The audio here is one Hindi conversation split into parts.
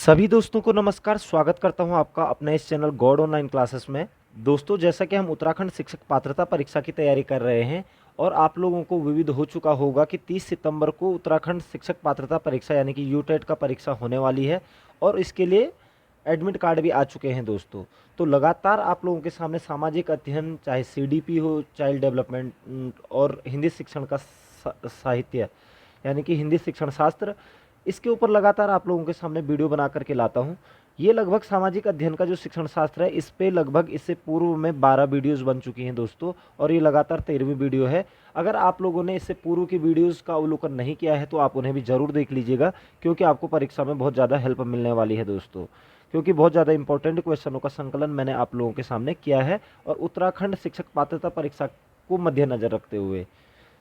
सभी दोस्तों को नमस्कार। स्वागत करता हूं आपका अपने इस चैनल गॉड ऑनलाइन क्लासेस में। दोस्तों, जैसा कि हम उत्तराखंड शिक्षक पात्रता परीक्षा की तैयारी कर रहे हैं और आप लोगों को विविध हो चुका होगा कि 30 सितंबर को उत्तराखंड शिक्षक पात्रता परीक्षा यानी कि यूटेट का परीक्षा होने वाली है और इसके लिए एडमिट कार्ड भी आ चुके हैं दोस्तों। तो लगातार आप लोगों के सामने सामाजिक अध्ययन, चाहे सीडीपी हो, चाइल्ड डेवलपमेंट और हिंदी शिक्षण का साहित्य यानी कि हिंदी शिक्षण शास्त्र, इसके ऊपर लगातार आप लोगों के सामने वीडियो बना करके लाता हूँ। ये लगभग सामाजिक अध्ययन का जो शिक्षण शास्त्र है, इस पे लगभग इससे पूर्व में 12 वीडियोस बन चुकी हैं दोस्तों, और ये लगातार 13वीं वीडियो है। अगर आप लोगों ने इससे पूर्व की वीडियोस का अवलोकन नहीं किया है तो आप उन्हें भी जरूर देख लीजिएगा, क्योंकि आपको परीक्षा में बहुत ज़्यादा हेल्प मिलने वाली है दोस्तों। क्योंकि बहुत ज़्यादा इंपॉर्टेंट क्वेश्चनों का संकलन मैंने आप लोगों के सामने किया है, और उत्तराखंड शिक्षक पात्रता परीक्षा को मद्देनजर रखते हुए।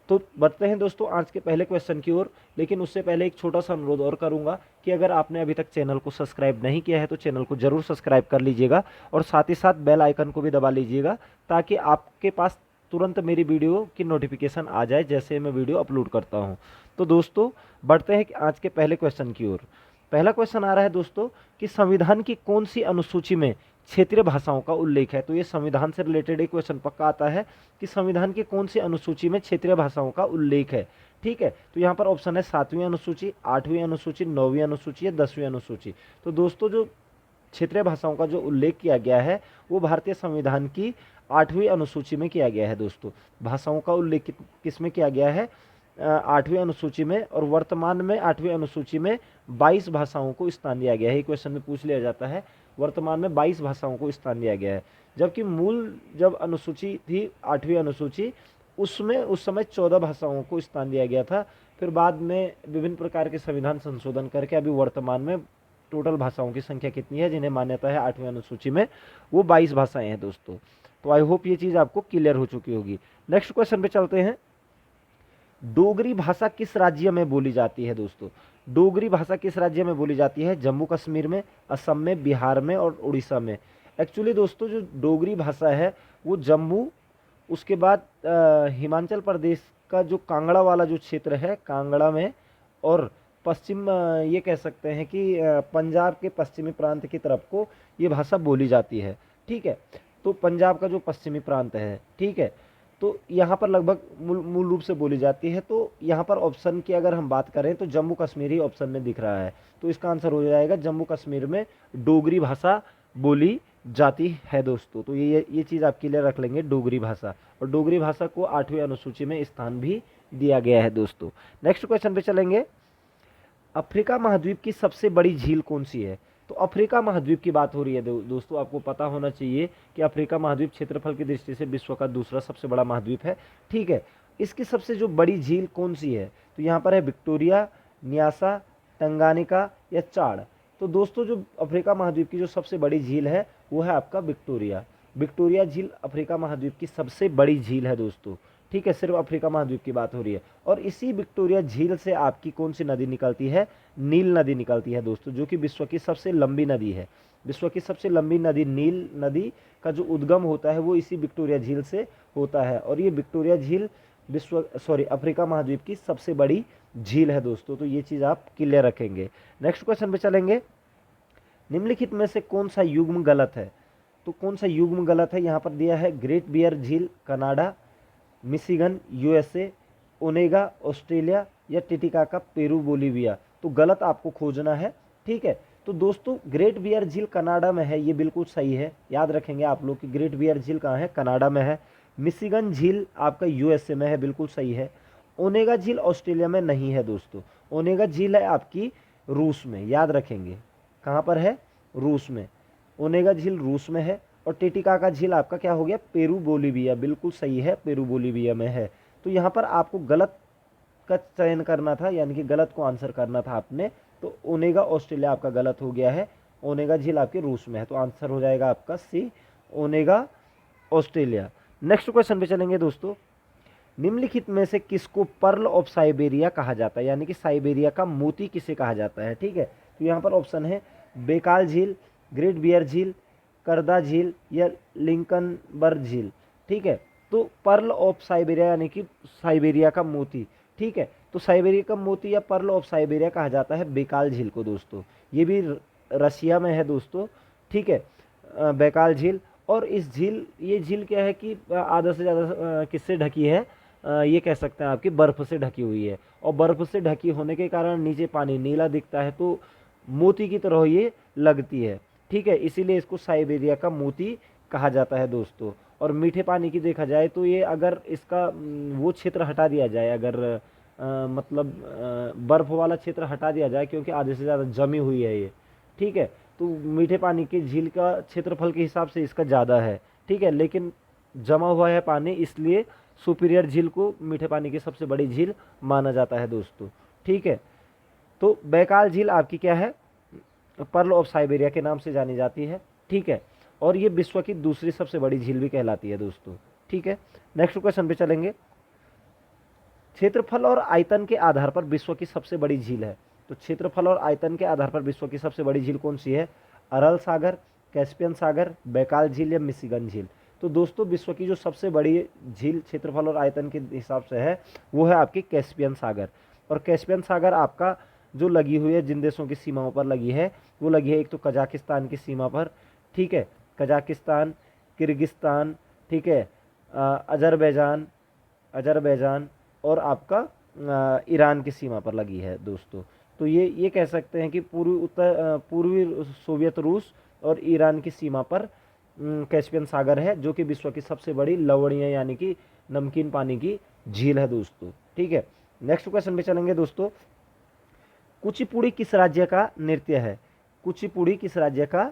तो बढ़ते हैं दोस्तों आज के पहले क्वेश्चन की ओर। लेकिन उससे पहले एक छोटा सा अनुरोध और करूंगा कि अगर आपने अभी तक चैनल को सब्सक्राइब नहीं किया है तो चैनल को जरूर सब्सक्राइब कर लीजिएगा, और साथ ही साथ बेल आइकन को भी दबा लीजिएगा, ताकि आपके पास तुरंत मेरी वीडियो की नोटिफिकेशन आ जाए जैसे मैं वीडियो अपलोड करता हूं। तो दोस्तों, बढ़ते हैं आज के पहले क्वेश्चन की ओर। पहला क्वेश्चन आ रहा है दोस्तों कि संविधान की कौन सी अनुसूची में क्षेत्रीय भाषाओं का उल्लेख है। तो ये संविधान से रिलेटेड एक क्वेश्चन पक्का आता है कि संविधान की कौन सी अनुसूची में क्षेत्रीय भाषाओं का उल्लेख है। ठीक है, तो यहाँ पर ऑप्शन है 7वीं अनुसूची, 8वीं अनुसूची, 9वीं अनुसूची या 10वीं अनुसूची। तो दोस्तों, जो क्षेत्रीय भाषाओं का जो उल्लेख किया गया है वो भारतीय संविधान की 8वीं अनुसूची में किया गया है दोस्तों। भाषाओं का उल्लेख किस में किया गया है? 8वीं अनुसूची में, और वर्तमान में 8वीं अनुसूची में 22 भाषाओं को स्थान दिया गया है। ये क्वेश्चन में पूछ लिया जाता है, वर्तमान में 22 भाषाओं को स्थान दिया गया है, जबकि मूल जब अनुसूची थी 8वीं अनुसूची, उसमें उस समय 14 भाषाओं को स्थान दिया गया था। फिर बाद में विभिन्न प्रकार के संविधान संशोधन करके अभी वर्तमान में टोटल भाषाओं की संख्या कितनी है जिन्हें मान्यता है 8वीं अनुसूची में, वो 22 भाषाएं हैं दोस्तों। तो आई होप ये चीज़ आपको क्लियर हो चुकी होगी। नेक्स्ट क्वेश्चन पे चलते हैं। डोगरी भाषा किस राज्य में बोली जाती है दोस्तों? डोगरी भाषा किस राज्य में बोली जाती है? जम्मू कश्मीर में, असम में, बिहार में और उड़ीसा में। एक्चुअली दोस्तों, जो डोगरी भाषा है वो जम्मू, उसके बाद हिमाचल प्रदेश का जो कांगड़ा वाला जो क्षेत्र है, कांगड़ा में, और पश्चिम ये कह सकते हैं कि पंजाब के पश्चिमी प्रांत की तरफ को ये भाषा बोली जाती है। ठीक है, तो पंजाब का जो पश्चिमी प्रांत है, ठीक है, तो यहाँ पर लगभग मूल रूप से बोली जाती है। तो यहाँ पर ऑप्शन की अगर हम बात करें तो जम्मू कश्मीर ही ऑप्शन में दिख रहा है, तो इसका आंसर हो जाएगा जम्मू कश्मीर में डोगरी भाषा बोली जाती है दोस्तों। तो ये चीज़ आप क्लियर रख लेंगे, डोगरी भाषा। और डोगरी भाषा को 8वीं अनुसूची में स्थान भी दिया गया है दोस्तों। नेक्स्ट क्वेश्चन पे चलेंगे। अफ्रीका महाद्वीप की सबसे बड़ी झील कौन सी है? तो अफ्रीका महाद्वीप की बात हो रही है दोस्तों। आपको पता होना चाहिए कि अफ्रीका महाद्वीप क्षेत्रफल की दृष्टि से विश्व का दूसरा सबसे बड़ा महाद्वीप है। ठीक है, इसकी सबसे जो बड़ी झील कौन सी है? तो यहाँ पर है विक्टोरिया, न्यासा, टंगानिका या चाड। तो दोस्तों, जो अफ्रीका महाद्वीप की जो सबसे बड़ी झील है वो है आपका विक्टोरिया। विक्टोरिया झील अफ्रीका महाद्वीप की सबसे बड़ी झील है दोस्तों। ठीक है, सिर्फ अफ्रीका महाद्वीप की बात हो रही है। और इसी विक्टोरिया झील से आपकी कौन सी नदी निकलती है? नील नदी निकलती है दोस्तों, जो कि विश्व की सबसे लंबी नदी है। विश्व की सबसे लंबी नदी नील नदी का जो उद्गम होता है वो इसी विक्टोरिया झील से होता है, और ये विक्टोरिया झील अफ्रीका महाद्वीप की सबसे बड़ी झील है दोस्तों। तो ये चीज़ आप क्लियर रखेंगे। नेक्स्ट क्वेश्चन पे चलेंगे। निम्नलिखित में से कौन सा युग्म गलत है? तो कौन सा युग्म गलत है? यहाँ पर दिया है ग्रेट बियर झील Canada, Michigan USA, Onega Australia या टिटिकाका पेरू बोलीविया। तो गलत आपको खोजना है। ठीक है, तो दोस्तों, ग्रेट बियर झील कनाडा में है, ये बिल्कुल सही है। याद रखेंगे आप लोग कि ग्रेट बियर झील कहाँ है? कनाडा में है। मिशिगन झील आपका यूएसए में है, बिल्कुल सही है। ओनेगा झील ऑस्ट्रेलिया में नहीं है दोस्तों। ओनेगा झील है आपकी रूस में, याद रखेंगे। कहाँ पर है? रूस में। ओनेगा झील रूस में है। और टिटिकाका झील आपका क्या हो गया? पेरू बोलीविया, बिल्कुल सही है, पेरू बोलीविया में है। तो यहाँ पर आपको गलत का चयन करना था, यानी कि गलत को आंसर करना था आपने। तो ओनेगा ऑस्ट्रेलिया आपका गलत हो गया है। ओनेगा झील आपके रूस में है, तो आंसर हो जाएगा आपका सी, ओनेगा ऑस्ट्रेलिया। नेक्स्ट क्वेश्चन पे चलेंगे दोस्तों। निम्नलिखित में से किसको पर्ल ऑफ साइबेरिया कहा जाता है, यानी कि साइबेरिया का मोती किसे कहा जाता है? ठीक है, तो यहाँ पर ऑप्शन है बेकाल झील, ग्रेट बियर झील, करदा झील या लिंकनबर्ग झील। ठीक है, तो पर्ल ऑफ साइबेरिया यानी कि साइबेरिया का मोती। ठीक है, तो साइबेरिया का मोती या पर्ल ऑफ साइबेरिया कहा जाता है बेकाल झील को दोस्तों। ये भी रशिया में है दोस्तों, ठीक है, बैकाल झील। और इस झील, ये झील क्या है कि आधा से ज़्यादा किससे ढकी है, ये कह सकते हैं आपकी बर्फ़ से ढकी हुई है। और बर्फ़ से ढकी होने के कारण नीचे पानी नीला दिखता है, तो मोती की तरह ये लगती है, ठीक है, इसीलिए इसको साइबेरिया का मोती कहा जाता है दोस्तों। और मीठे पानी की देखा जाए तो ये अगर इसका वो क्षेत्र हटा दिया जाए, अगर मतलब बर्फ़ वाला क्षेत्र हटा दिया जाए, क्योंकि आधे से ज़्यादा जमी हुई है ये, ठीक है, तो मीठे पानी की झील का क्षेत्रफल के हिसाब से इसका ज़्यादा है, ठीक है, लेकिन जमा हुआ है पानी, इसलिए सुपीरियर झील को मीठे पानी की सबसे बड़ी झील माना जाता है दोस्तों, ठीक है। तो बैकाल झील आपकी क्या है, पर्ल ऑफ साइबेरिया के नाम से जानी जाती है, ठीक है, और ये विश्व की दूसरी सबसे बड़ी झील भी कहलाती है दोस्तों, ठीक है। नेक्स्ट क्वेश्चन पे चलेंगे। क्षेत्रफल और आयतन के आधार पर विश्व की सबसे बड़ी झील है, तो क्षेत्रफल और आयतन के आधार पर विश्व की सबसे बड़ी झील कौन सी है, अरल सागर, कैस्पियन सागर, बैकाल झील या मिशिगन झील। तो दोस्तों विश्व की जो सबसे बड़ी झील क्षेत्रफल और आयतन के हिसाब से है, वो है आपकी कैस्पियन सागर। और कैस्पियन सागर आपका जो लगी हुई है, जिन देशों की सीमाओं पर लगी है, वो लगी है एक तो कजाकिस्तान की सीमा पर, ठीक है, कजाकिस्तान, किर्गिस्तान, ठीक है, अजरबैजान, अजरबैजान और आपका ईरान की सीमा पर लगी है दोस्तों। तो ये कह सकते हैं कि पूर्वी सोवियत रूस और ईरान की सीमा पर कैस्पियन सागर है, जो कि विश्व की सबसे बड़ी लवणीय यानी कि नमकीन पानी की झील है दोस्तों, ठीक है। नेक्स्ट क्वेश्चन पे चलेंगे दोस्तों। कुचिपुड़ी किस राज्य का नृत्य है, कुचिपुड़ी किस राज्य का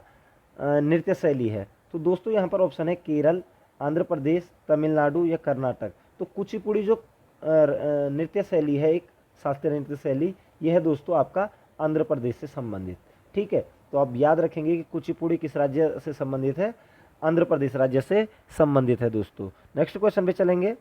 नृत्य शैली है। तो दोस्तों यहाँ पर ऑप्शन है केरल, आंध्र प्रदेश, तमिलनाडु या कर्नाटक। तो कुचिपुड़ी जो नृत्य शैली है, एक शास्त्रीय नृत्य शैली, यह है दोस्तों आपका आंध्र प्रदेश से संबंधित, ठीक है। तो आप याद रखेंगे कि कुचिपुड़ी किस राज्य से संबंधित है, आंध्र प्रदेश राज्य से संबंधित है दोस्तों। नेक्स्ट क्वेश्चन पे चलेंगे।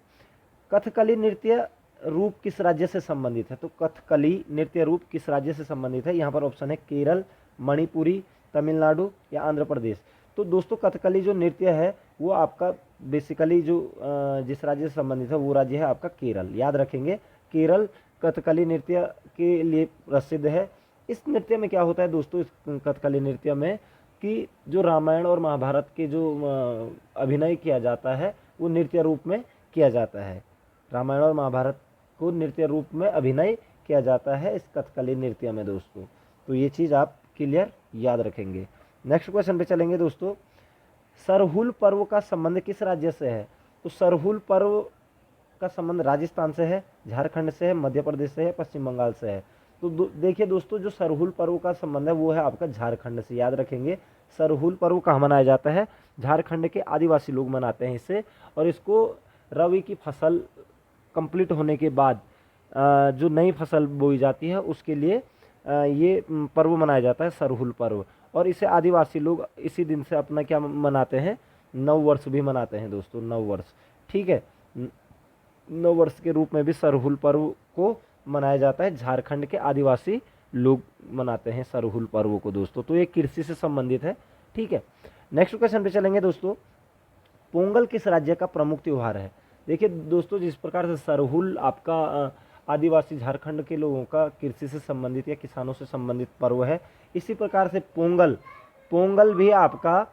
कथकली नृत्य रूप किस राज्य से संबंधित है, तो कथकली नृत्य रूप किस राज्य से संबंधित है। यहाँ पर ऑप्शन है केरल, मणिपुरी, तमिलनाडु या आंध्र प्रदेश। तो दोस्तों कथकली जो नृत्य है वो आपका बेसिकली जो जिस राज्य से संबंधित है वो राज्य है आपका केरल, याद रखेंगे। केरल कथकली नृत्य के लिए प्रसिद्ध है। इस नृत्य में क्या होता है दोस्तों, इस कथकली नृत्य में कि जो रामायण और महाभारत के जो अभिनय किया जाता है वो नृत्य रूप में किया जाता है। रामायण और महाभारत को नृत्य रूप में अभिनय किया जाता है इस कथकली नृत्य में दोस्तों। तो ये चीज़ आप क्लियर याद रखेंगे। नेक्स्ट क्वेश्चन पे चलेंगे दोस्तों। सरहुल पर्व का संबंध किस राज्य से है, तो सरहुल पर्व का संबंध राजस्थान से है, झारखंड से है, मध्य प्रदेश से है, पश्चिम बंगाल से है। तो देखिए दोस्तों जो सरहुल पर्व का संबंध है वो है आपका झारखंड से, याद रखेंगे। सरहुल पर्व कहाँ मनाया जाता है, झारखंड के आदिवासी लोग मनाते हैं इसे। और इसको रबी की फसल कंप्लीट होने के बाद जो नई फसल बोई जाती है उसके लिए ये पर्व मनाया जाता है, सरहुल पर्व। और इसे आदिवासी लोग इसी दिन से अपना क्या मनाते हैं, नव वर्ष भी मनाते हैं दोस्तों, नव वर्ष, ठीक है। नव वर्ष के रूप में भी सरहुल पर्व को मनाया जाता है, झारखंड के आदिवासी लोग मनाते हैं सरहुल पर्व को दोस्तों। तो ये कृषि से संबंधित है, ठीक है। नेक्स्ट क्वेश्चन पे चलेंगे दोस्तों। पोंगल किस राज्य का प्रमुख त्यौहार है। देखिए दोस्तों जिस प्रकार से सरहुल आपका आदिवासी झारखंड के लोगों का कृषि से संबंधित या किसानों से संबंधित पर्व है, इसी प्रकार से पोंगल भी आपका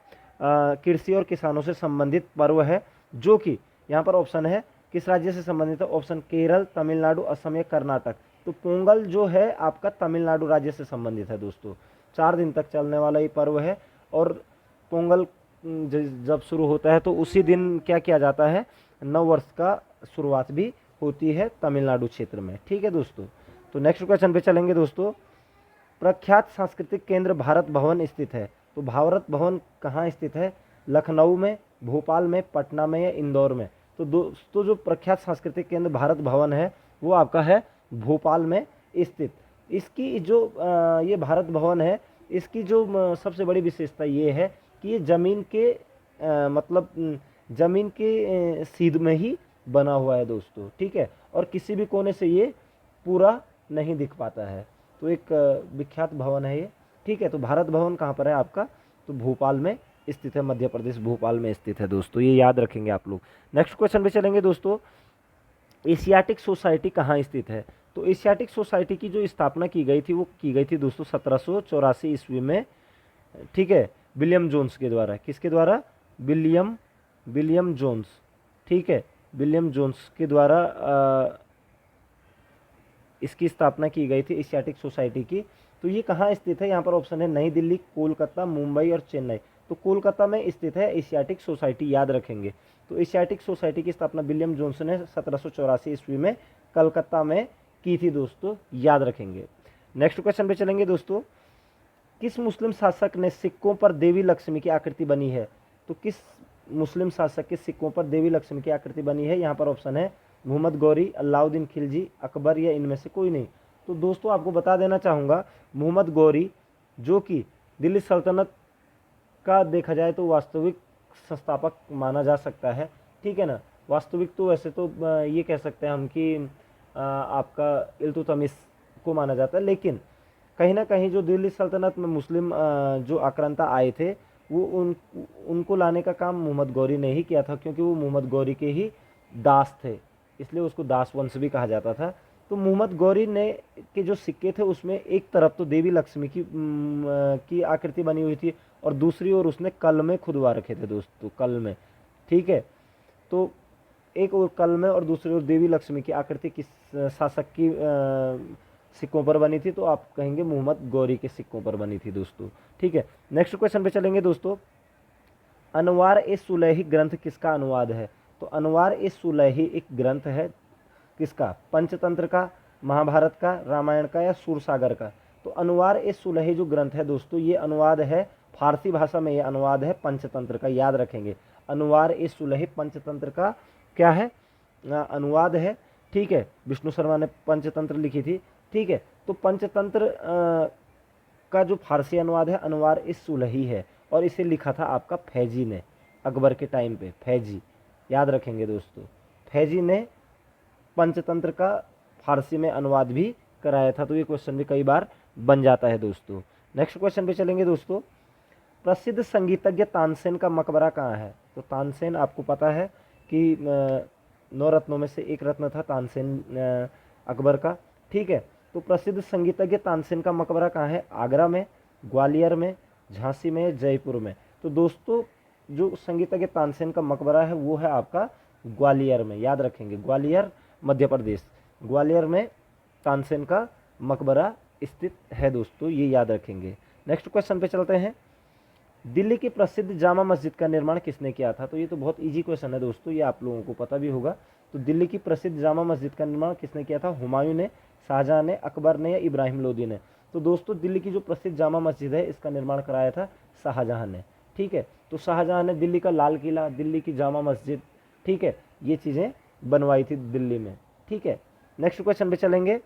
कृषि और किसानों से संबंधित पर्व है, जो कि यहाँ पर ऑप्शन है किस राज्य से संबंधित है, ऑप्शन केरल, तमिलनाडु, असम या कर्नाटक। तो पोंगल जो है आपका तमिलनाडु राज्य से संबंधित है दोस्तों। 4 दिन तक चलने वाला ये पर्व है। और पोंगल जब शुरू होता है तो उसी दिन क्या किया जाता है, नव वर्ष का शुरुआत भी होती है तमिलनाडु क्षेत्र में, ठीक है दोस्तों। तो नेक्स्ट क्वेश्चन पे चलेंगे दोस्तों। प्रख्यात सांस्कृतिक केंद्र भारत भवन स्थित है, तो भारत भवन कहाँ स्थित है, लखनऊ में, भोपाल में, पटना में या इंदौर में। तो दोस्तों जो प्रख्यात सांस्कृतिक केंद्र भारत भवन है वो आपका है भोपाल में स्थित। इसकी जो ये भारत भवन है, इसकी जो सबसे बड़ी विशेषता ये है कि ये ज़मीन के मतलब ज़मीन के सीध में ही बना हुआ है दोस्तों, ठीक है। और किसी भी कोने से ये पूरा नहीं दिख पाता है। तो एक विख्यात भवन है ये, ठीक है। तो भारत भवन कहाँ पर है आपका, तो भोपाल में स्थित है, मध्य प्रदेश भोपाल में स्थित है दोस्तों, ये याद रखेंगे आप लोग। नेक्स्ट क्वेश्चन पे चलेंगे दोस्तों। एशियाटिक सोसाइटी कहाँ स्थित है, तो एशियाटिक सोसाइटी की जो स्थापना की गई थी वो की गई थी दोस्तों 1784 ईस्वी में ठीक है, विलियम जोन्स के द्वारा। किसके द्वारा? विलियम जोन्स, ठीक है, विलियम जोन्स के द्वारा इसकी स्थापना की गई थी एशियाटिक सोसाइटी की। तो ये कहाँ स्थित है? यहाँ पर ऑप्शन है नई दिल्ली, कोलकाता, मुंबई और चेन्नई। तो कोलकाता में स्थित है एशियाटिक सोसाइटी, याद रखेंगे। तो एशियाटिक सोसाइटी की स्थापना विलियम जोन्स ने 1784 ईस्वी में कलकत्ता में की थी दोस्तों, याद रखेंगे। नेक्स्ट क्वेश्चन पे चलेंगे दोस्तों। किस मुस्लिम शासक ने सिक्कों पर देवी लक्ष्मी की आकृति बनी है? तो किस मुस्लिम शासक के सिक्कों पर देवी लक्ष्मी की आकृति बनी है? यहाँ पर ऑप्शन है मोहम्मद गौरी, अलाउद्दीन खिलजी, अकबर या इनमें से कोई नहीं। तो दोस्तों आपको बता देना चाहूँगा, मोहम्मद गौरी जो कि दिल्ली सल्तनत का देखा जाए तो वास्तविक संस्थापक माना जा सकता है, ठीक है ना। वास्तविक तो वैसे तो ये कह सकते हैं हम कि आपका इल्तुतमिश को माना जाता है, लेकिन कहीं ना कहीं जो दिल्ली सल्तनत में मुस्लिम जो आक्रांता आए थे वो उनको लाने का काम मोहम्मद गौरी ने ही किया था, क्योंकि वो मोहम्मद गौरी के ही दास थे, इसलिए उसको दास वंश भी कहा जाता था। तो मोहम्मद गौरी ने के जो सिक्के थे उसमें एक तरफ तो देवी लक्ष्मी की आकृति बनी हुई थी और दूसरी ओर उसने कल में खुदवा रखे थे दोस्तों, कल में, ठीक है। तो एक और कल में और दूसरी ओर देवी लक्ष्मी की आकृति किस शासक की सिक्कों पर बनी थी? तो आप कहेंगे मोहम्मद गौरी के सिक्कों पर बनी थी दोस्तों, ठीक है। नेक्स्ट क्वेश्चन पे चलेंगे दोस्तों। अनवार ए सुलही ग्रंथ किसका अनुवाद है? तो अनवार ए सुलही एक ग्रंथ है, किसका? पंचतंत्र का, महाभारत का, रामायण का या सूरसागर का? तो अनवार ए सुलही जो ग्रंथ है दोस्तों, ये अनुवाद है फारसी भाषा में, ये अनुवाद है पंचतंत्र का, याद रखेंगे। अनवार ए सुलही पंचतंत्र का क्या है? अनुवाद है, ठीक है। विष्णु शर्मा ने पंचतंत्र लिखी थी, ठीक है। तो पंचतंत्र का जो फारसी अनुवाद है अनवार ए सुलही है, और इसे लिखा था आपका फैजी ने, अकबर के टाइम पे, फैजी, याद रखेंगे दोस्तों। फैजी ने पंचतंत्र का फारसी में अनुवाद भी कराया था। तो ये क्वेश्चन भी कई बार बन जाता है दोस्तों। नेक्स्ट क्वेश्चन पे चलेंगे दोस्तों। प्रसिद्ध संगीतज्ञ तानसेन का मकबरा कहाँ है? तो तानसेन आपको पता है कि 9 रत्नों में से एक रत्न था तानसेन अकबर का, ठीक है। तो प्रसिद्ध संगीतज्ञ तानसेन का मकबरा कहाँ है? आगरा में, ग्वालियर में, झांसी में, जयपुर में? तो दोस्तों जो संगीतज्ञ तानसेन का मकबरा है वो है आपका ग्वालियर में, याद रखेंगे। ग्वालियर मध्य प्रदेश, ग्वालियर में तानसेन का मकबरा स्थित है दोस्तों, ये याद रखेंगे। नेक्स्ट क्वेश्चन पे चलते हैं। दिल्ली की प्रसिद्ध जामा मस्जिद का निर्माण किसने किया था? तो ये तो बहुत इजी क्वेश्चन है दोस्तों, ये आप लोगों को पता भी होगा। तो दिल्ली की प्रसिद्ध जामा मस्जिद का निर्माण किसने किया था? हुमायूं ने, शाहजहां ने, अकबर ने या इब्राहिम लोदी ने? तो दोस्तों दिल्ली की जो प्रसिद्ध जामा मस्जिद है इसका निर्माण कराया था शाहजहां ने, ठीक है। तो शाहजहां ने दिल्ली का लाल किला, दिल्ली की जामा मस्जिद, ठीक है, ये चीज़ें बनवाई थी दिल्ली में, ठीक है। नेक्स्ट क्वेश्चन पे चलेंगे।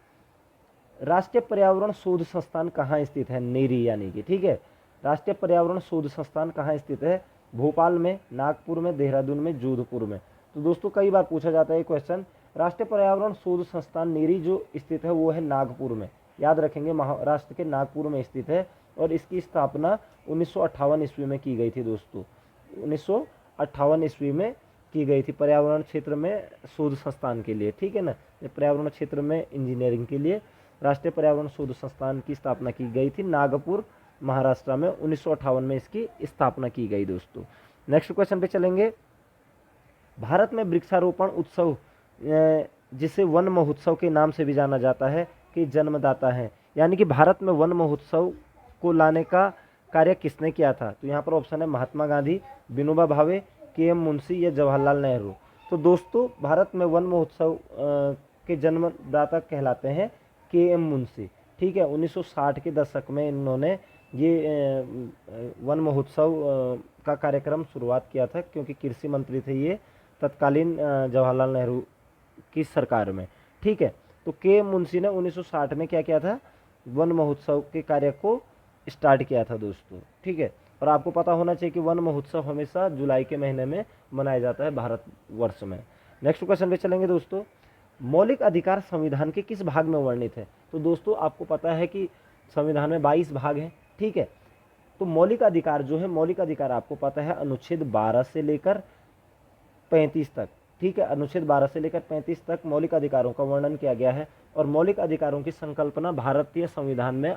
राष्ट्रीय पर्यावरण शोध संस्थान कहाँ स्थित है? नेरी यानी कि, ठीक है। राष्ट्रीय पर्यावरण शोध संस्थान कहाँ स्थित है? भोपाल में, नागपुर में, देहरादून में, जोधपुर में? तो दोस्तों कई बार पूछा जाता है ये क्वेश्चन। राष्ट्रीय पर्यावरण शोध संस्थान नेरी जो स्थित है वो है नागपुर में, याद रखेंगे, महाराष्ट्र के नागपुर में स्थित है। और इसकी स्थापना 1958 ईस्वी में की गई थी दोस्तों, 1958 ईस्वी में की गई थी, पर्यावरण क्षेत्र में शोध संस्थान के लिए, ठीक है ना। पर्यावरण क्षेत्र में इंजीनियरिंग के लिए राष्ट्रीय पर्यावरण शोध संस्थान की स्थापना की गई थी नागपुर महाराष्ट्र में, 1958 में इसकी स्थापना की गई दोस्तों। नेक्स्ट क्वेश्चन पे चलेंगे। भारत में वृक्षारोपण उत्सव जिसे वन महोत्सव के नाम से भी जाना जाता है कि जन्मदाता है, यानी कि भारत में वन महोत्सव को लाने का कार्य किसने किया था? तो यहाँ पर ऑप्शन है महात्मा गांधी, विनोबा भावे, के.एम. मुंशी या जवाहरलाल नेहरू? तो दोस्तों भारत में वन महोत्सव के जन्मदाता कहलाते हैं के.एम. मुंशी, ठीक है। 1960 के दशक में इन्होंने ये वन महोत्सव का कार्यक्रम शुरुआत किया था, क्योंकि कृषि मंत्री थे ये तत्कालीन जवाहरलाल नेहरू की सरकार में, ठीक है। तो के मुंशी ने 1960 में क्या किया था? वन महोत्सव के कार्य को स्टार्ट किया था दोस्तों, ठीक है। और आपको पता होना चाहिए कि वन महोत्सव हमेशा जुलाई के महीने में मनाया जाता है भारतवर्ष में। नेक्स्ट क्वेश्चन पे चलेंगे दोस्तों। मौलिक अधिकार संविधान के किस भाग में वर्णित है? तो दोस्तों आपको पता है कि संविधान में 22 भाग हैं, ठीक है। तो मौलिक अधिकार जो है, मौलिक अधिकार आपको पता है अनुच्छेद 12 से लेकर 35 तक, ठीक है। अनुच्छेद 12 से लेकर 35 तक मौलिक अधिकारों का वर्णन किया गया है। और मौलिक अधिकारों की संकल्पना भारतीय संविधान में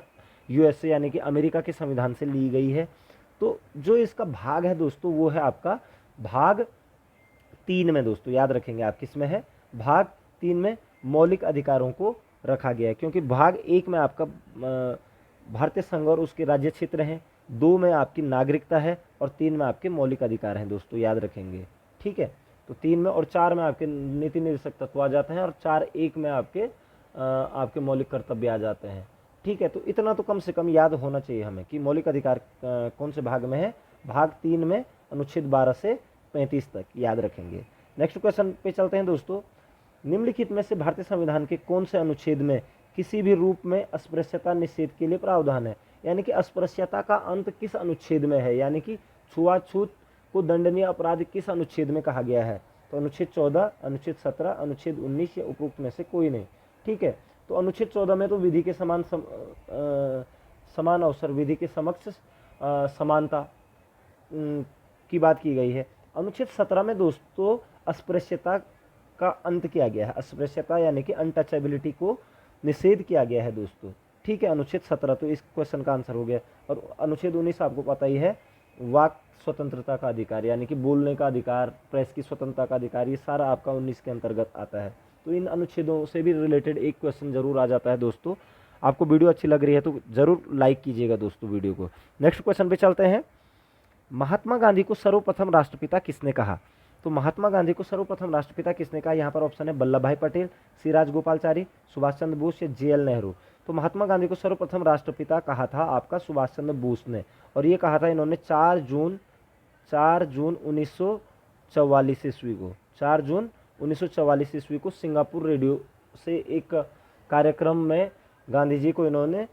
यूएसए यानी कि अमेरिका के संविधान से ली गई है। तो जो इसका भाग है दोस्तों वो है आपका भाग 3 में दोस्तों, याद रखेंगे आप किस में है, भाग 3 में मौलिक अधिकारों को रखा गया है, क्योंकि भाग 1 में आपका भारतीय संघ और उसके राज्य क्षेत्र हैं, 2 में आपकी नागरिकता है और 3 में आपके मौलिक अधिकार हैं दोस्तों, याद रखेंगे। ठीक है, तो 3 में और 4 में आपके नीति निर्देशक तत्व आ जाते हैं और 4(1) में आपके मौलिक कर्तव्य आ जाते हैं। ठीक है, तो इतना तो कम से कम याद होना चाहिए हमें कि मौलिक अधिकार कौन से भाग में है, भाग 3 में अनुच्छेद 12 से 35 तक, याद रखेंगे। नेक्स्ट क्वेश्चन पे चलते हैं दोस्तों। निम्नलिखित में से भारतीय संविधान के कौन से अनुच्छेद में किसी भी रूप में अस्पृश्यता निषेध के लिए प्रावधान है, यानी कि अस्पृश्यता का अंत किस अनुच्छेद में है, यानी कि छुआछूत को दंडनीय अपराध किस अनुच्छेद में कहा गया है, तो अनुच्छेद 14, अनुच्छेद 17, अनुच्छेद 19 या उपरोक्त में से कोई नहीं। ठीक है, तो अनुच्छेद 14 में तो विधि के समान अवसर, विधि के समक्ष समानता की बात की गई है। अनुच्छेद 17 में दोस्तों अस्पृश्यता का अंत किया गया है, अस्पृश्यता यानी कि अनटचेबिलिटी को निषेध किया गया है दोस्तों। ठीक है, अनुच्छेद 17 तो इस क्वेश्चन का आंसर हो गया। और अनुच्छेद 19 आपको पता ही है, वाक स्वतंत्रता का अधिकार, यानी कि बोलने का अधिकार, प्रेस की स्वतंत्रता का अधिकार, ये सारा आपका 19 के अंतर्गत आता है। तो इन अनुच्छेदों से भी रिलेटेड एक क्वेश्चन जरूर आ जाता है दोस्तों। आपको वीडियो अच्छी लग रही है तो जरूर लाइक कीजिएगा दोस्तों वीडियो को। नेक्स्ट क्वेश्चन पे चलते हैं। महात्मा गांधी को सर्वप्रथम राष्ट्रपिता किसने कहा, तो महात्मा गांधी को सर्वप्रथम राष्ट्रपिता किसने कहा, यहाँ पर ऑप्शन है वल्लभ भाई पटेल, सी राजगोपालचारी, सुभाष चंद्र बोस या JL नेहरू। तो महात्मा गांधी को सर्वप्रथम राष्ट्रपिता कहा था आपका सुभाष चंद्र बोस ने, और ये कहा था इन्होंने 4 जून 1944 ईस्वी को, 4 जून 1944 ईस्वी को सिंगापुर रेडियो से एक कार्यक्रम में गांधी जी को इन्होंने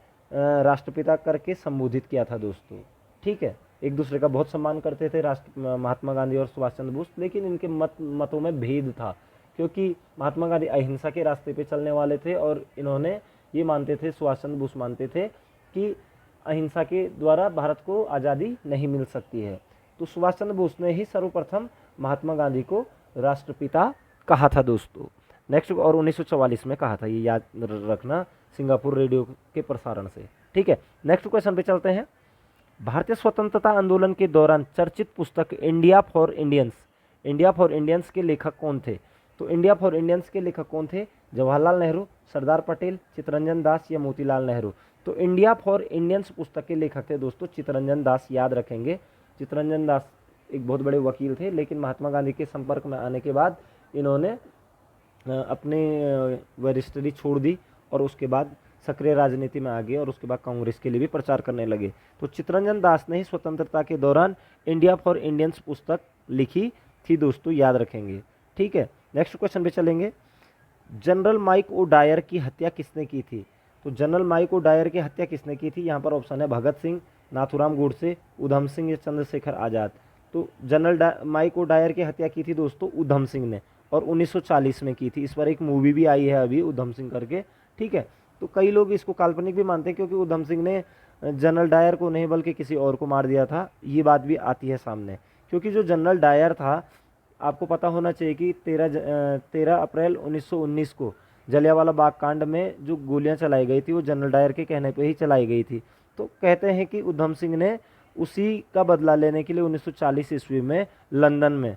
राष्ट्रपिता करके संबोधित किया था दोस्तों। ठीक है, एक दूसरे का बहुत सम्मान करते थे महात्मा गांधी और सुभाष चंद्र बोस, लेकिन इनके मतों में भेद था, क्योंकि महात्मा गांधी अहिंसा के रास्ते पे चलने वाले थे और इन्होंने ये मानते थे, सुभाष चंद्र बोस मानते थे कि अहिंसा के द्वारा भारत को आज़ादी नहीं मिल सकती है। तो सुभाष चंद्र बोस ने ही सर्वप्रथम महात्मा गांधी को राष्ट्रपिता कहा था दोस्तों। नेक्स्ट, और 1944 में कहा था, ये याद रखना, सिंगापुर रेडियो के प्रसारण से। ठीक है, नेक्स्ट क्वेश्चन पे चलते हैं। भारतीय स्वतंत्रता आंदोलन के दौरान चर्चित पुस्तक इंडिया फॉर इंडियंस के लेखक कौन थे, तो इंडिया फॉर इंडियंस के लेखक कौन थे, जवाहरलाल नेहरू, सरदार पटेल, चित्तरंजन दास या मोतीलाल नेहरू। तो इंडिया फॉर इंडियंस पुस्तक के लेखक थे दोस्तों चित्तरंजन दास, याद रखेंगे। चित्तरंजन दास एक बहुत बड़े वकील थे, लेकिन महात्मा गांधी के संपर्क में आने के बाद इन्होंने अपने वरिष्ठता छोड़ दी और उसके बाद सक्रिय राजनीति में आ गए और उसके बाद कांग्रेस के लिए भी प्रचार करने लगे। तो चित्तरंजन दास ने ही स्वतंत्रता के दौरान इंडिया फॉर इंडियंस पुस्तक लिखी थी दोस्तों, याद रखेंगे। ठीक है, नेक्स्ट क्वेश्चन पे चलेंगे। जनरल माइक ओ डायर की हत्या किसने की थी, तो जनरल माइक ओ डायर की हत्या किसने की थी, यहाँ पर ऑप्शन है भगत सिंह, नाथूराम गोडसे, उधम सिंह या चंद्रशेखर आज़ाद। तो जनरल माइक ओ डायर की हत्या की थी दोस्तों उधम सिंह ने, और 1940 में की थी। इस पर एक मूवी भी आई है अभी उधम सिंह करके। ठीक है, तो कई लोग इसको काल्पनिक भी मानते हैं, क्योंकि उधम सिंह ने जनरल डायर को नहीं बल्कि किसी और को मार दिया था, ये बात भी आती है सामने। क्योंकि जो जनरल डायर था, आपको पता होना चाहिए कि 13 अप्रैल 1919 को जलियांवाला बाग कांड में जो गोलियां चलाई गई थी वो जनरल डायर के कहने पे ही चलाई गई थी। तो कहते हैं कि उधम सिंह ने उसी का बदला लेने के लिए 1940 ईस्वी में लंदन में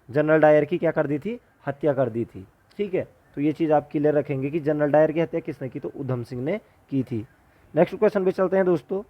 जनरल डायर की क्या कर दी थी, हत्या कर दी थी। ठीक है, तो ये चीज़ आप क्लियर रखेंगे कि जनरल डायर की हत्या किसने की, तो उधम सिंह ने की थी। नेक्स्ट क्वेश्चन पे चलते हैं दोस्तों।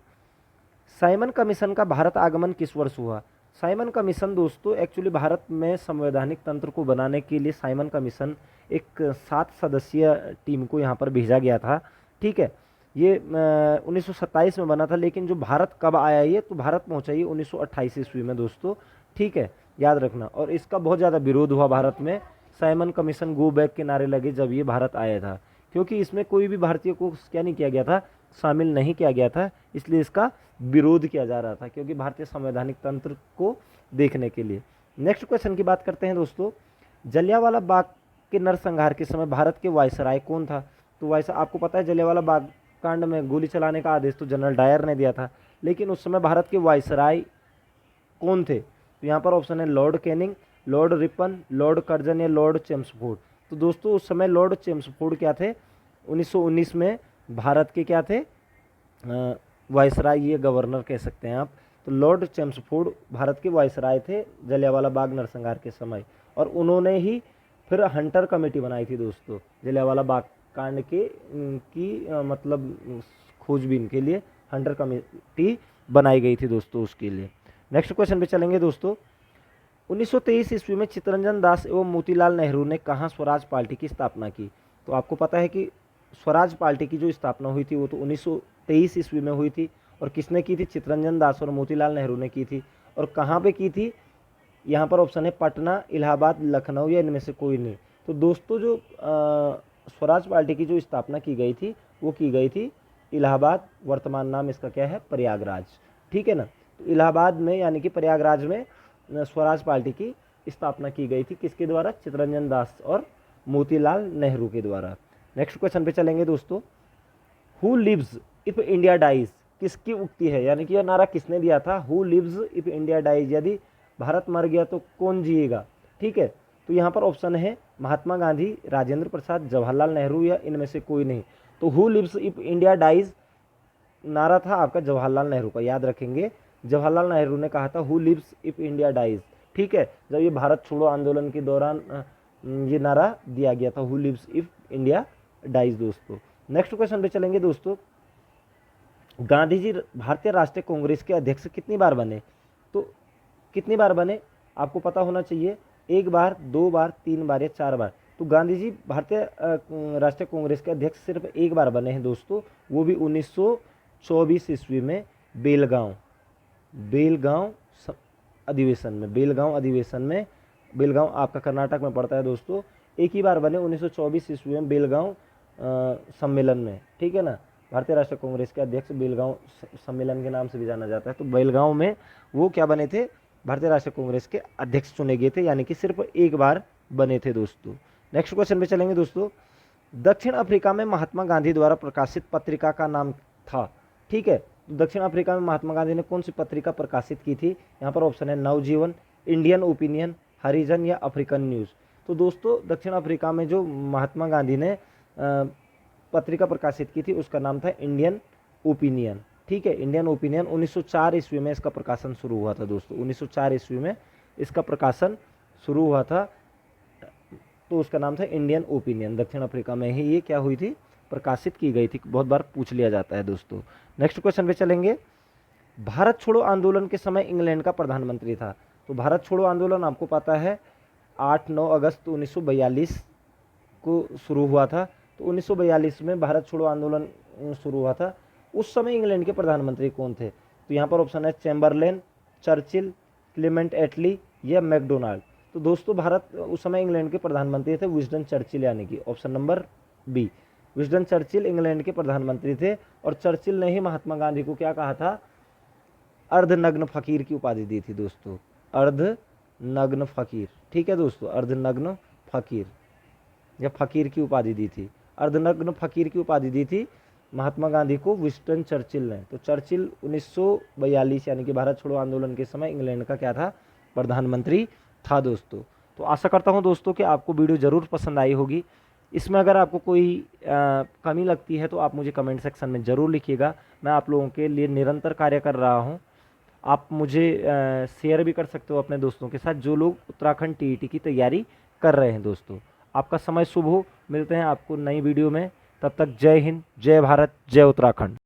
साइमन कमीशन का भारत आगमन किस वर्ष हुआ, साइमन कमीशन दोस्तों एक्चुअली भारत में संवैधानिक तंत्र को बनाने के लिए साइमन कमीशन एक 7 सदस्यीय टीम को यहाँ पर भेजा गया था। ठीक है, ये 1927 में बना था, लेकिन जो भारत कब आया ये, तो भारत पहुँचा ये 1928 ईस्वी में दोस्तों। ठीक है, याद रखना। और इसका बहुत ज़्यादा विरोध हुआ भारत में, साइमन कमीशन गो बैक के नारे लगे जब ये भारत आया था, क्योंकि इसमें कोई भी भारतीय को क्या नहीं किया गया था, शामिल नहीं किया गया था, इसलिए इसका विरोध किया जा रहा था, क्योंकि भारतीय संवैधानिक तंत्र को देखने के लिए। नेक्स्ट क्वेश्चन की बात करते हैं दोस्तों। जलियांवाला बाग के नरसंहार के समय भारत के वायसराय कौन था, तो वायसराय आपको पता है जलियांवाला बाग कांड में गोली चलाने का आदेश तो जनरल डायर ने दिया था, लेकिन उस समय भारत के वायसराय कौन थे, तो यहाँ पर ऑप्शन है Lord Canning, Lord Ripon, Lord Curzon या लॉर्ड चेम्सफोर्ड। तो दोस्तों उस समय लॉर्ड चेम्सफोर्ड क्या थे, 1919 में भारत के क्या थे, वायसराय, ये गवर्नर कह सकते हैं आप। तो लॉर्ड चेम्सफोर्ड भारत के वायसराय थे जलियांवाला बाग नरसंहार के समय, और उन्होंने ही फिर हंटर कमेटी बनाई थी दोस्तों जलियांवाला बाग कांड मतलब खोजबीन के लिए हंटर कमेटी बनाई गई थी दोस्तों उसके लिए। नेक्स्ट क्वेश्चन पे चलेंगे दोस्तों। 1923 ईस्वी में चित्तरंजन दास एवं मोतीलाल नेहरू ने कहाँ स्वराज पार्टी की स्थापना की? तो आपको पता है कि स्वराज पार्टी की जो स्थापना हुई थी वो तो 1923 ईस्वी में हुई थी, और किसने की थी? चित्तरंजन दास और मोतीलाल नेहरू ने की थी। और कहाँ पे की थी? यहाँ पर ऑप्शन है पटना, इलाहाबाद, लखनऊ या इनमें से कोई नहीं। तो दोस्तों जो स्वराज पार्टी की जो स्थापना की गई थी वो की गई थी इलाहाबाद, वर्तमान नाम इसका क्या है? प्रयागराज। ठीक है ना। तो इलाहाबाद में यानी कि प्रयागराज में स्वराज पार्टी की स्थापना की गई थी, किसके द्वारा? चित्तरंजन दास और मोतीलाल नेहरू के द्वारा। नेक्स्ट क्वेश्चन पे चलेंगे दोस्तों। Who lives if India dies किसकी उक्ति है? यानी कि यह नारा किसने दिया था? Who lives if India dies, यदि भारत मर गया तो कौन जिएगा? ठीक है। तो यहाँ पर ऑप्शन है महात्मा गांधी, राजेंद्र प्रसाद, जवाहरलाल नेहरू या इनमें से कोई नहीं। तो who lives if India dies नारा था आपका जवाहरलाल नेहरू का, याद रखेंगे। जवाहरलाल नेहरू ने कहा था who lives if India dies. ठीक है, जब ये भारत छोड़ो आंदोलन के दौरान ये नारा दिया गया था, who lives if India dies दोस्तों। नेक्स्ट क्वेश्चन पे चलेंगे दोस्तों। गांधी जी भारतीय राष्ट्रीय कांग्रेस के अध्यक्ष कितनी बार बने? तो कितनी बार बने आपको पता होना चाहिए। 1 बार, 2 बार, 3 बार या 4 बार। तो गांधी जी भारतीय राष्ट्रीय कांग्रेस के अध्यक्ष सिर्फ 1 बार बने हैं दोस्तों, वो भी 1924 ईस्वी में बेलगांव अधिवेशन में। बेलगांव आपका कर्नाटक में पड़ता है दोस्तों। एक ही बार बने 1924 ईस्वी में बेलगांव सम्मेलन में। ठीक है ना। भारतीय राष्ट्रीय कांग्रेस के अध्यक्ष बेलगांव सम्मेलन के नाम से भी जाना जाता है। तो बेलगांव में वो क्या बने थे? भारतीय राष्ट्रीय कांग्रेस के अध्यक्ष चुने गए थे, यानी कि सिर्फ 1 बार बने थे दोस्तों। नेक्स्ट क्वेश्चन पे चलेंगे दोस्तों। दक्षिण अफ्रीका में महात्मा गांधी द्वारा प्रकाशित पत्रिका का नाम था। ठीक है। दक्षिण अफ्रीका में महात्मा गांधी ने कौन सी पत्रिका प्रकाशित की थी? यहाँ पर ऑप्शन है नवजीवन, इंडियन ओपिनियन, हरिजन या अफ्रीकन न्यूज़। तो दोस्तों दक्षिण अफ्रीका में जो महात्मा गांधी ने पत्रिका प्रकाशित की थी उसका नाम था इंडियन ओपिनियन। ठीक है, इंडियन ओपिनियन। 1904 ईस्वी में इसका प्रकाशन शुरू हुआ था दोस्तों। 1904 ईस्वी में इसका प्रकाशन शुरू हुआ था, तो उसका नाम था इंडियन ओपिनियन। दक्षिण अफ्रीका में ही ये क्या हुई थी? प्रकाशित की गई थी। बहुत बार पूछ लिया जाता है दोस्तों। नेक्स्ट क्वेश्चन पे चलेंगे। भारत छोड़ो आंदोलन के समय इंग्लैंड का प्रधानमंत्री था। तो भारत छोड़ो आंदोलन आपको पता है 8-9 अगस्त 1942 को शुरू हुआ था। तो 1942 में भारत छोड़ो आंदोलन शुरू हुआ था। उस समय इंग्लैंड के प्रधानमंत्री कौन थे? तो यहाँ पर ऑप्शन है चैम्बरलेन, चर्चिल, क्लेमेंट एटली या मैकडोनाल्ड। तो दोस्तों भारत उस समय इंग्लैंड के प्रधानमंत्री थे विंस्टन चर्चिल, यानी कि option number B, Winston Churchill England के प्रधानमंत्री थे। और चर्चिल ने ही महात्मा गांधी को क्या कहा था? अर्धनग्न फकीर की उपाधि दी थी दोस्तों, अर्धनग्न फकीर। ठीक है दोस्तों, अर्धनग्न फकीर या फकीर की उपाधि दी थी। अर्धनग्न फकीर की उपाधि दी थी महात्मा गांधी को विंस्टन चर्चिल ने। तो चर्चिल 1942 यानी कि भारत छोड़ो आंदोलन के समय इंग्लैंड का क्या था? प्रधानमंत्री था दोस्तों। तो आशा करता हूं दोस्तों कि आपको वीडियो ज़रूर पसंद आई होगी। इसमें अगर आपको कोई कमी लगती है तो आप मुझे कमेंट सेक्शन में ज़रूर लिखिएगा। मैं आप लोगों के लिए निरंतर कार्य कर रहा हूं। आप मुझे शेयर भी कर सकते हो अपने दोस्तों के साथ जो लोग उत्तराखंड टीईटी की तैयारी कर रहे हैं दोस्तों। आपका समय शुभ हो। मिलते हैं आपको नई वीडियो में। तब तक जय हिंद, जय भारत, जय उत्तराखंड।